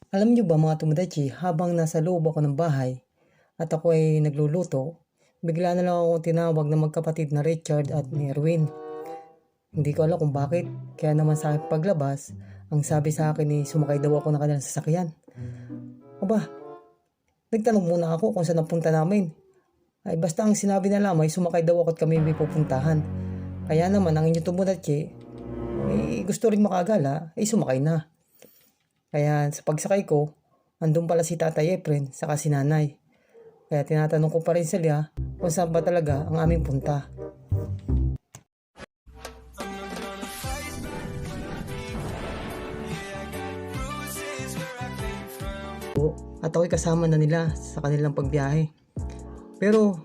Alam niyo ba mga tomodachi, habang nasa loob ako ng bahay at ako ay nagluluto, bigla na lang ako tinawag ng magkapatid na Richard at ni Erwin. Hindi ko alam kung bakit, kaya naman sa aking paglabas, ang sabi sa akin ni sumakay daw ako ng kanilang sasakyan. Aba, nagtanong muna ako kung saan ang punta namin. Ay basta ang sinabi na lamang ay sumakay daw ako at kami may pupuntahan. Kaya naman ang inyong tomodachi, gusto rin makagala, ay sumakay na. Kaya sa pagsakay ko, andun pala si Tatay Efren saka si Nanay. Kaya tinatanong ko pa rin sila kung saan ba talaga ang aming punta. At ako'y kasama na nila sa kanilang pagbiyahe. Pero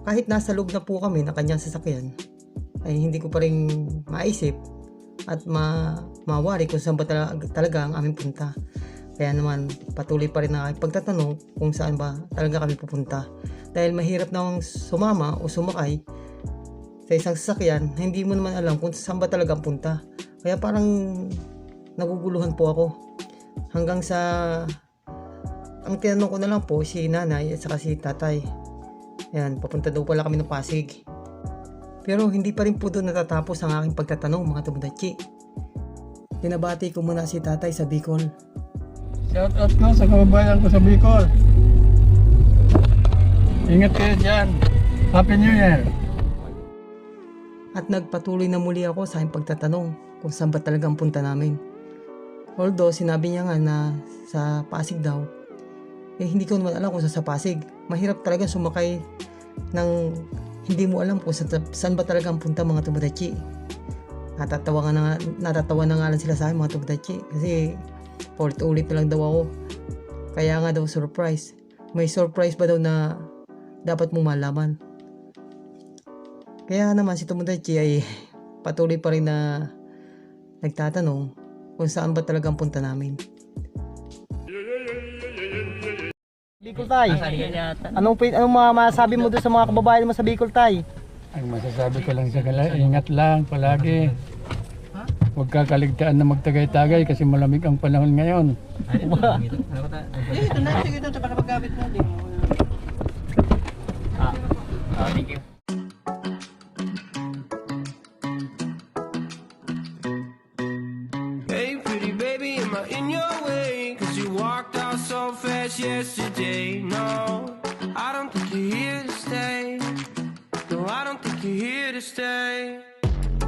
kahit nasa loob na po kami na kanyang sasakyan, ay hindi ko pa rin maisip at mawari kung saan ba talaga ang aming punta. Kaya naman patuloy pa rin na pagtatanong kung saan ba talaga kami pupunta. Dahil mahirap namang sumama o sumakay sa isang sasakyan na hindi mo naman alam kung saan ba talaga ang punta. Kaya parang naguguluhan po ako. Hanggang sa ang tinanong ko na lang po si Nanay at saka si Tatay. Ayan, papunta daw pala kami ng Pasig. Pero hindi pa rin po doon natatapos ang aking pagtatanong mga tomodachi. Pinabati ko muna si Tatay sa Bicol. Shout out ko sa kababayan ko sa Bicol. Ingat kayo dyan. Happy New Year. At nagpatuloy na muli ako sa aking pagtatanong kung saan ba talagang punta namin. Although sinabi niya nga na sa Pasig daw, hindi ko naman alam kung sa Pasig. Mahirap talaga sumakay ng hindi mo alam kung saan ba talaga ang punta mga tomodachi. Natatawa na nga lang sila sa akin mga tomodachi kasi ulit na lang daw ako. Kaya nga daw surprise. May surprise ba daw na dapat mong malaman. Kaya naman si tomodachi ay patuloy pa rin na nagtatanong kung saan ba talaga ang punta namin. Bicol Tay. Anong masasabi mo doon sa mga kababayan mo sa Bicol Tay? Ang masasabi ko lang sa kanila, ingat lang palagi. Huwag kakaligtaan na magtagay-tagay kasi malamig ang panahon ngayon. Ito na, sige ito para paggamit natin. Thank you. Hey pretty baby, am I in your way? Cause you walked out so fast yesterday. No, I don't think you're here to stay. No, I don't think you're here to stay.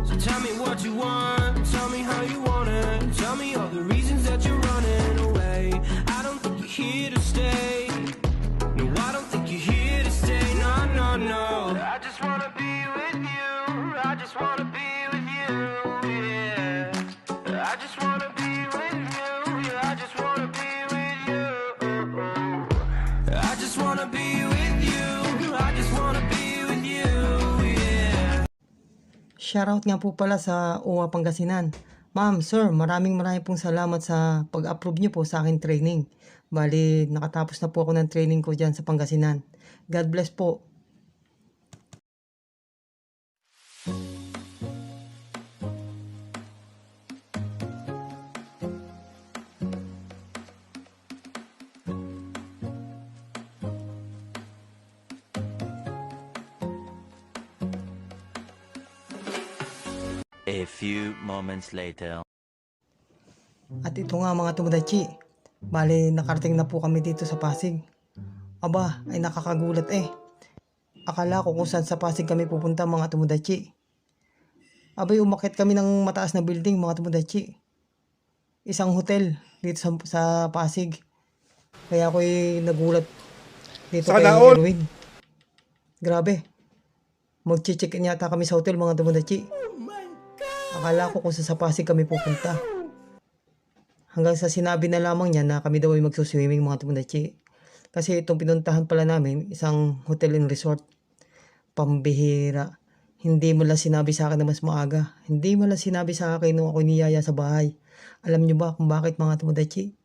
So tell me what you want, tell me how you want it. Tell me all the reasons that you're running away. I don't think you're here to stay. No, I don't think you're here to stay. No, no, no. I just wanna be with you. I just wanna be with you. Yeah. I just wanna be with you. Yeah, I just wanna be with you. I just wanna be with you. I just wanna be with you. Yeah. Shoutout nga po pala sa UWA Pangasinan. Ma'am, sir, maraming pong salamat sa pag-approve niyo po sa aking training. Bali, nakatapos na po ako ng training ko dyan sa Pangasinan. God bless po. A few moments later. At ito nga mga tomodachi, bali nakarating na po kami dito sa Pasig. Aba, ay nakakagulat eh. Akala ko kung saan sa Pasig kami pupunta mga tomodachi. Abay umakyat kami ng mataas na building mga tomodachi. Isang hotel dito sa Pasig. Kaya ako'y nagulat dito kay Erwin. Grabe. Mag-check-in yata kami sa hotel mga tomodachi. Akala ko kung sa Pasig kami pupunta. Hanggang sa sinabi na lamang niya na kami daw ay magsuswimming mga tomodachi. Kasi itong pinuntahan pala namin, isang hotel and resort. Pambihira. Hindi mo lang sinabi sa akin na mas maaga. Hindi mo lang sinabi sa akin nung ako niyaya sa bahay. Alam niyo ba kung bakit mga tomodachi?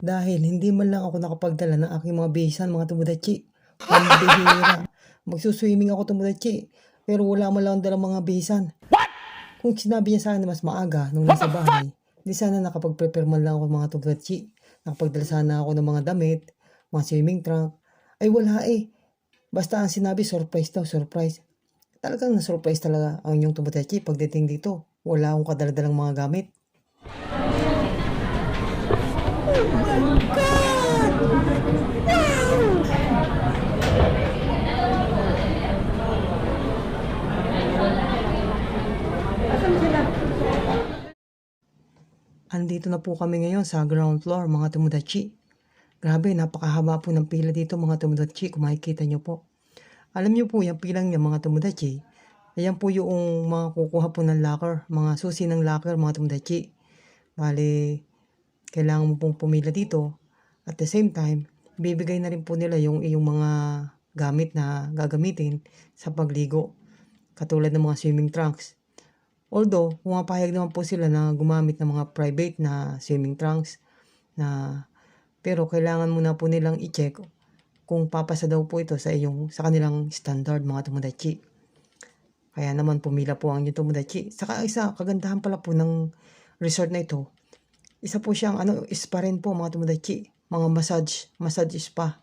Dahil hindi man lang ako nakapagdala ng aking mga bihisan mga tomodachi. Pambihira. Magsuswimming ako tomodachi. Pero wala mo lang dalang mga bihisan. Kung sinabi niya sa akin na mas maaga nung nasa bahay, di sana nakapag-prepare man lang ako mga tomodachi. Nakapagdala sana ako ng mga damit, mga swimming trunk. Ay wala eh. Basta ang sinabi, surprise daw, surprise. Talagang na-surprise talaga ang inyong Tomodachi pagdating dito. Wala akong kadaladalang mga gamit. Andito na po kami ngayon sa ground floor mga Tomodachi. Grabe, napakahaba po ng pila dito mga Tomodachi kung makikita nyo po. Alam nyo po yung pilang niya mga Tomodachi. Ayan po yung mga kukuha po ng locker, mga susi ng locker mga Tomodachi. Bale, kailangan mo pong pumila dito. At the same time, bibigay na rin po nila yung iyong mga gamit na gagamitin sa pagligo. Katulad ng mga swimming trunks. Although, pumapayag naman po sila na gumamit ng mga private na swimming trunks pero kailangan muna po nilang i-check kung papasa daw po ito sa kanilang standard mga Tomodachi. Kaya naman pumila po ang inyong Tomodachi. Saka isa, kagandahan pala po ng resort na ito. Isa po siyang spa rin po mga Tomodachi. Mga massage spa.